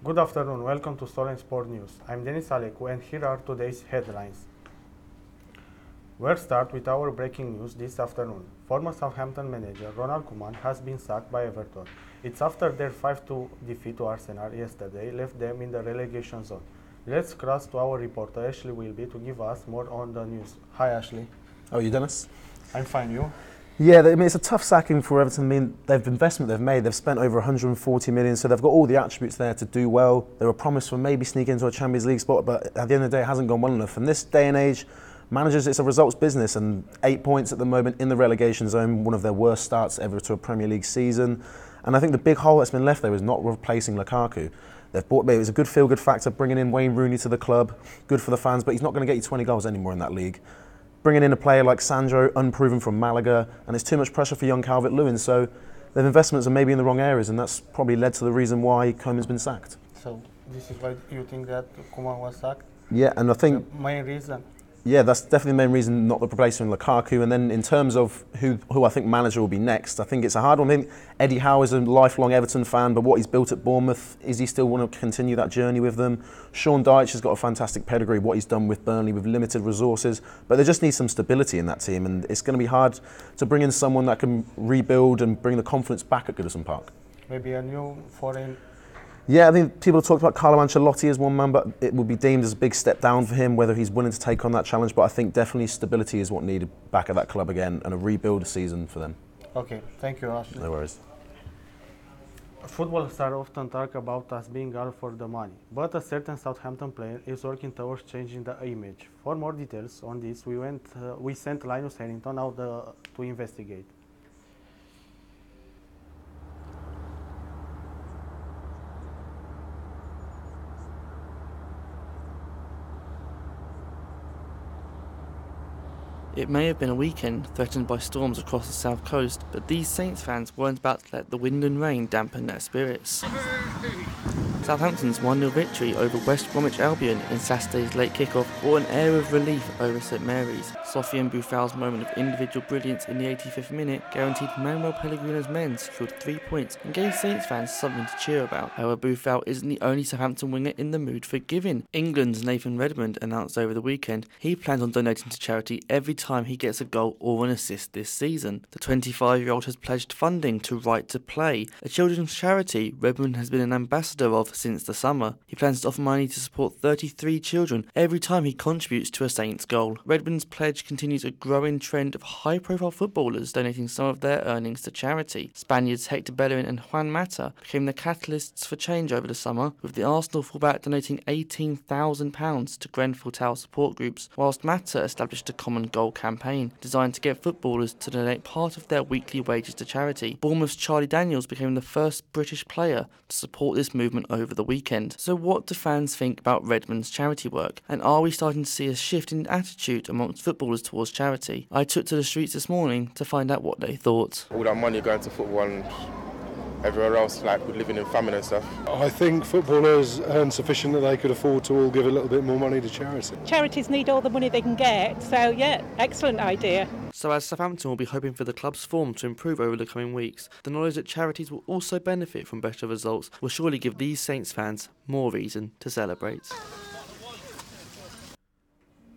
Good afternoon, welcome to Solent Sport News. I'm Denis Alecu and here are today's headlines. We'll start with our breaking news this afternoon. Former Southampton manager Ronald Koeman has been sacked by Everton. It's after their 5-2 defeat to Arsenal yesterday left them in the relegation zone. Let's cross to our reporter Ashley Wilby to give us more on the news. Hi Ashley. How are you, Dennis? I'm fine, you? Yeah, it's a tough sacking for Everton. The investment they've made, they've spent over 140 million, so they've got all the attributes there to do well. They were promised for maybe sneak into a Champions League spot, but at the end of the day, it hasn't gone well enough. In this day and age, managers, it's a results business, and 8 points at the moment in the relegation zone, one of their worst starts ever to a Premier League season. And I think the big hole that's been left there is not replacing Lukaku. It was a good feel-good factor bringing in Wayne Rooney to the club, good for the fans, but he's not going to get you 20 goals anymore in that league. Bringing in a player like Sandro, unproven from Malaga, and it's too much pressure for young Calvert-Lewin, so their investments are maybe in the wrong areas, and that's probably led to the reason why Koeman's been sacked. So this is why you think that Koeman was sacked? Yeah, and I think The main reason? Yeah, that's definitely the main reason, not the replacement Lukaku. And then in terms of who I think manager will be next, I think it's a hard one. I think Eddie Howe is a lifelong Everton fan, but what he's built at Bournemouth, is he still want to continue that journey with them? Sean Dyche has got a fantastic pedigree, what he's done with Burnley with limited resources, but they just need some stability in that team, and it's going to be hard to bring in someone that can rebuild and bring the confidence back at Goodison Park. Maybe a new foreign. Yeah, I think people talked about Carlo Ancelotti as one man, but it would be deemed as a big step down for him, whether he's willing to take on that challenge. But I think definitely stability is what needed back at that club again, and a rebuild season for them. Okay, thank you, Ashley. No worries. Football stars often talk about us being all for the money, but a certain Southampton player is working towards changing the image. For more details on this, we sent Linus Harrington out to investigate. It may have been a weekend threatened by storms across the south coast, but these Saints fans weren't about to let the wind and rain dampen their spirits. Southampton's 1-0 victory over West Bromwich Albion in Saturday's late kick-off brought an air of relief over St Mary's. Sofiane Boufal's moment of individual brilliance in the 85th minute guaranteed Manuel Pellegrino's men secured 3 points and gave Saints fans something to cheer about. However, Boufal isn't the only Southampton winger in the mood for giving. England's Nathan Redmond announced over the weekend he plans on donating to charity every time he gets a goal or an assist this season. The 25-year-old has pledged funding to Right to Play, a children's charity Redmond has been an ambassador of since the summer. He plans to offer money to support 33 children every time he contributes to a Saints goal. Redmond's pledge continues a growing trend of high-profile footballers donating some of their earnings to charity. Spaniards Hector Bellerin and Juan Mata became the catalysts for change over the summer, with the Arsenal fullback donating £18,000 to Grenfell Tower support groups, whilst Mata established a common goal campaign designed to get footballers to donate part of their weekly wages to charity. Bournemouth's Charlie Daniels became the first British player to support this movement over the weekend. So what do fans think about Redmond's charity work? And are we starting to see a shift in attitude amongst footballers towards charity? I took to the streets this morning to find out what they thought. All that money going to football and everywhere else, like with living in famine and stuff. I think footballers earn sufficient that they could afford to all give a little bit more money to charity. Charities need all the money they can get, so yeah, excellent idea. So as Southampton will be hoping for the club's form to improve over the coming weeks, the knowledge that charities will also benefit from better results will surely give these Saints fans more reason to celebrate.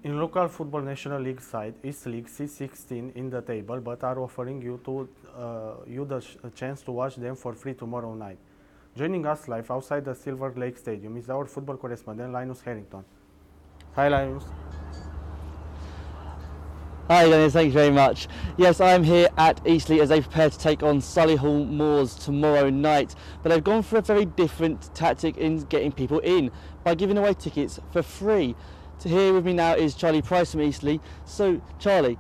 In local football National League side, East League sits 16 in the table, but are offering you the chance to watch them for free tomorrow night. Joining us live outside the Silver Lake Stadium is our football correspondent Linus Harrington. Hi Linus. Hi Dennis, thank you very much. Yes, I'm here at Eastleigh as they prepare to take on Solihull Moors tomorrow night. But they've gone for a very different tactic in getting people in by giving away tickets for free. So here with me now is Charlie Price from Eastleigh. So Charlie,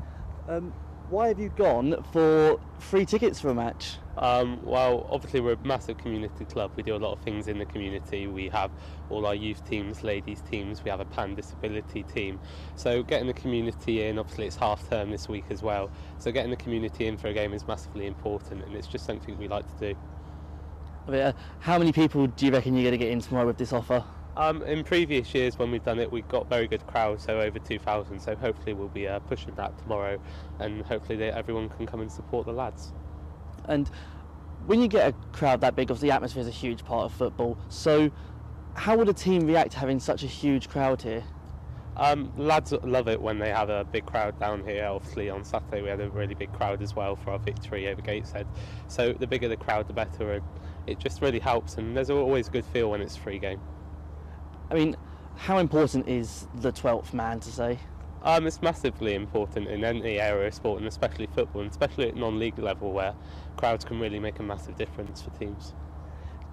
why have you gone for free tickets for a match? Well, obviously we're a massive community club. We do a lot of things in the community. We have all our youth teams, ladies teams, we have a pan-disability team. So getting the community in, obviously it's half-term this week as well, so getting the community in for a game is massively important, and it's just something we like to do. How many people do you reckon you're going to get in tomorrow with this offer? In previous years when we've done it, we've got very good crowds, so over 2,000, so hopefully we'll be pushing that tomorrow, and hopefully everyone can come and support the lads. And when you get a crowd that big, obviously the atmosphere is a huge part of football, so how would a team react to having such a huge crowd here? Lads love it when they have a big crowd down here. Obviously on Saturday we had a really big crowd as well for our victory over Gateshead. So the bigger the crowd the better, and it just really helps, and there's always a good feel when it's a free game. I mean, how important is the 12th man to say? It's massively important in any area of sport, and especially football, and especially at non-league level where crowds can really make a massive difference for teams.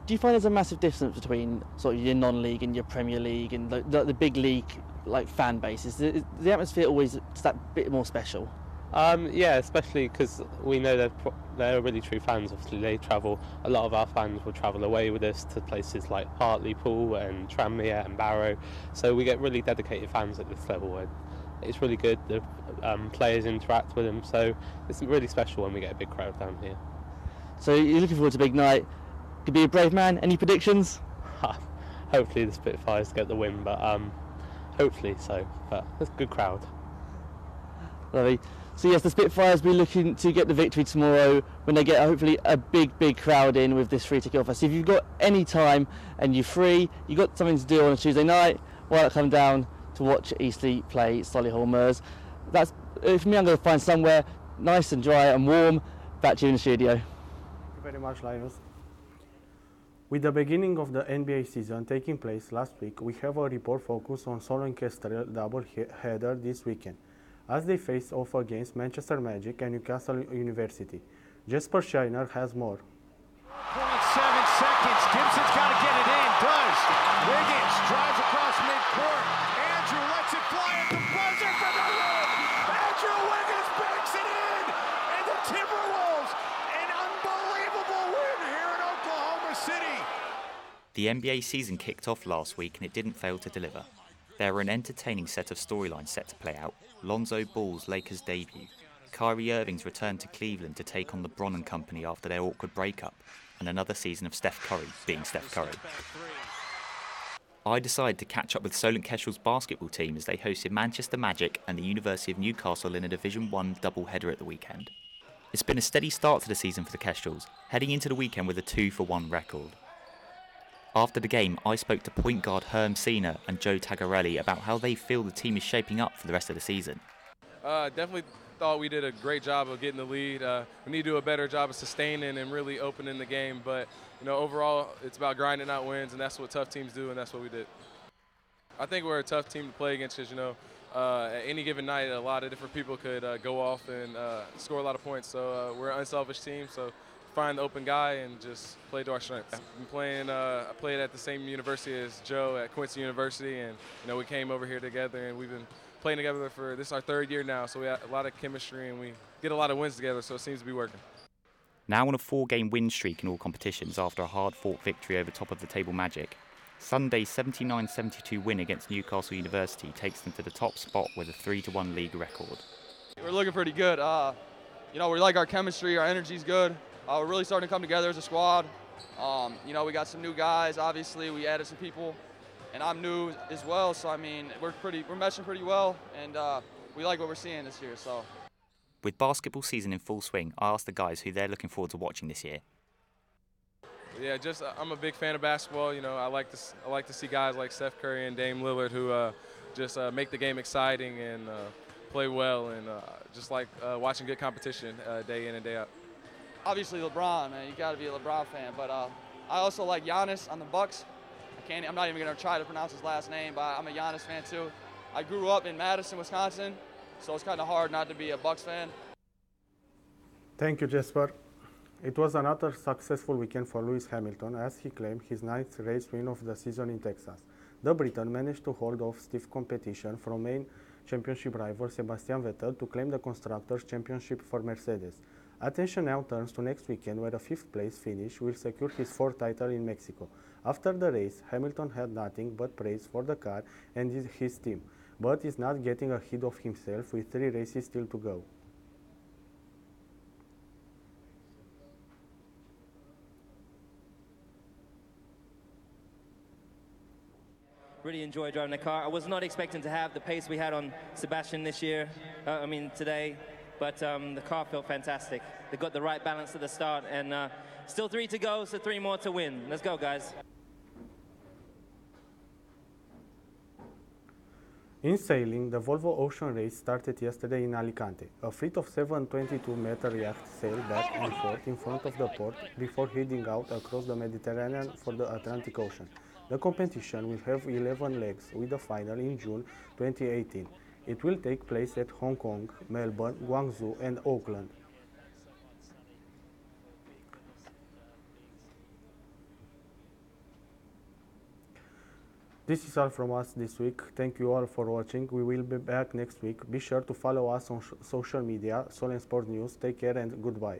Do you find there's a massive difference between sort of your non-league and your Premier League and the big league like fan bases? Is the atmosphere always just that bit more special? Yeah, especially because we know they're really true fans. Obviously, they travel. A lot of our fans will travel away with us to places like Hartlepool and Tranmere and Barrow. So we get really dedicated fans at this level, and it's really good. The players interact with them, so it's really special when we get a big crowd down here. So you're looking forward to a big night. Could be a brave man. Any predictions? Hopefully the Spitfires get the win, but hopefully so. But it's a good crowd. Lovely. So yes, the Spitfires will be looking to get the victory tomorrow when they get hopefully a big crowd in with this free ticket offer. So if you've got any time and you're free, you've got something to do on a Tuesday night, why not come down to watch Eastleigh play Solihull Moors? That's for me. I'm going to find somewhere nice and dry and warm. Back to you in the studio. Thank you very much, Linus. With the beginning of the NBA season taking place last week, we have a report focused on Solent Kestrel double-header this weekend, as they face off against Manchester Magic and Newcastle University. Jesper Scheiner has more. 0.7 seconds. Gibson's got to get it in. Does. Wiggins drives across midcourt. Andrew lets it fly at the buzzer for the win. Andrew Wiggins banks it in. And the Timberwolves, an unbelievable win here in Oklahoma City. The NBA season kicked off last week and it didn't fail to deliver. There were an entertaining set of storylines set to play out. Lonzo Ball's Lakers debut, Kyrie Irving's return to Cleveland to take on LeBron and company after their awkward breakup, and another season of Steph Curry being Steph Curry. I decided to catch up with Solent Kestrel's basketball team as they hosted Manchester Magic and the University of Newcastle in a Division 1 doubleheader at the weekend. It's been a steady start to the season for the Kestrels, heading into the weekend with a 2-for-1 record. After the game, I spoke to point guard Herm Sina and Joe Tagarelli about how they feel the team is shaping up for the rest of the season. Definitely thought we did a great job of getting the lead. We need to do a better job of sustaining and really opening the game. But, overall, it's about grinding out wins, and that's what tough teams do, and that's what we did. I think we're a tough team to play against because, at any given night, a lot of different people could go off and score a lot of points. So we're an unselfish team. So find the open guy and just play to our strengths. I played at the same university as Joe at Quincy University, and we came over here together, and we've been playing together for this is our third year now, so we have a lot of chemistry and we get a lot of wins together, so it seems to be working. Now on a 4-game win streak in all competitions after a hard-fought victory over top-of-the-table Magic, Sunday's 79-72 win against Newcastle University takes them to the top spot with a 3-1 league record. We're looking pretty good. We like our chemistry, our energy's good. We're really starting to come together as a squad. We got some new guys. Obviously, we added some people, and I'm new as well. So we're meshing pretty well, and we like what we're seeing this year. So, with basketball season in full swing, I asked the guys who they're looking forward to watching this year. Yeah, I'm a big fan of basketball. I like to see guys like Steph Curry and Dame Lillard who just make the game exciting and play well, and just like watching good competition day in and day out. Obviously LeBron, man, you got to be a LeBron fan. But I also like Giannis on the Bucks. I'm not even going to try to pronounce his last name, but I'm a Giannis fan too. I grew up in Madison, Wisconsin, so it's kind of hard not to be a Bucks fan. Thank you, Jesper. It was another successful weekend for Lewis Hamilton as he claimed his 9th race win of the season in Texas. The Briton managed to hold off stiff competition from main championship rival Sebastian Vettel to claim the Constructors' Championship for Mercedes. Attention now turns to next weekend, where a 5th place finish will secure his 4th title in Mexico. After the race, Hamilton had nothing but praise for the car and his team, but is not getting ahead of himself with 3 races still to go. Really enjoyed driving the car. I was not expecting to have the pace we had on Sebastian this year, today. But the car felt fantastic. They got the right balance at the start, and still 3 to go, so 3 more to win. Let's go, guys. In sailing, the Volvo Ocean Race started yesterday in Alicante. A fleet of 7 22-meter yachts sailed back and forth in front of the port before heading out across the Mediterranean for the Atlantic Ocean. The competition will have 11 legs, with a final in June 2018. It will take place at Hong Kong, Melbourne, Guangzhou and Auckland. This is all from us this week. Thank you all for watching. We will be back next week. Be sure to follow us on social media, Solent Sport News. Take care and goodbye.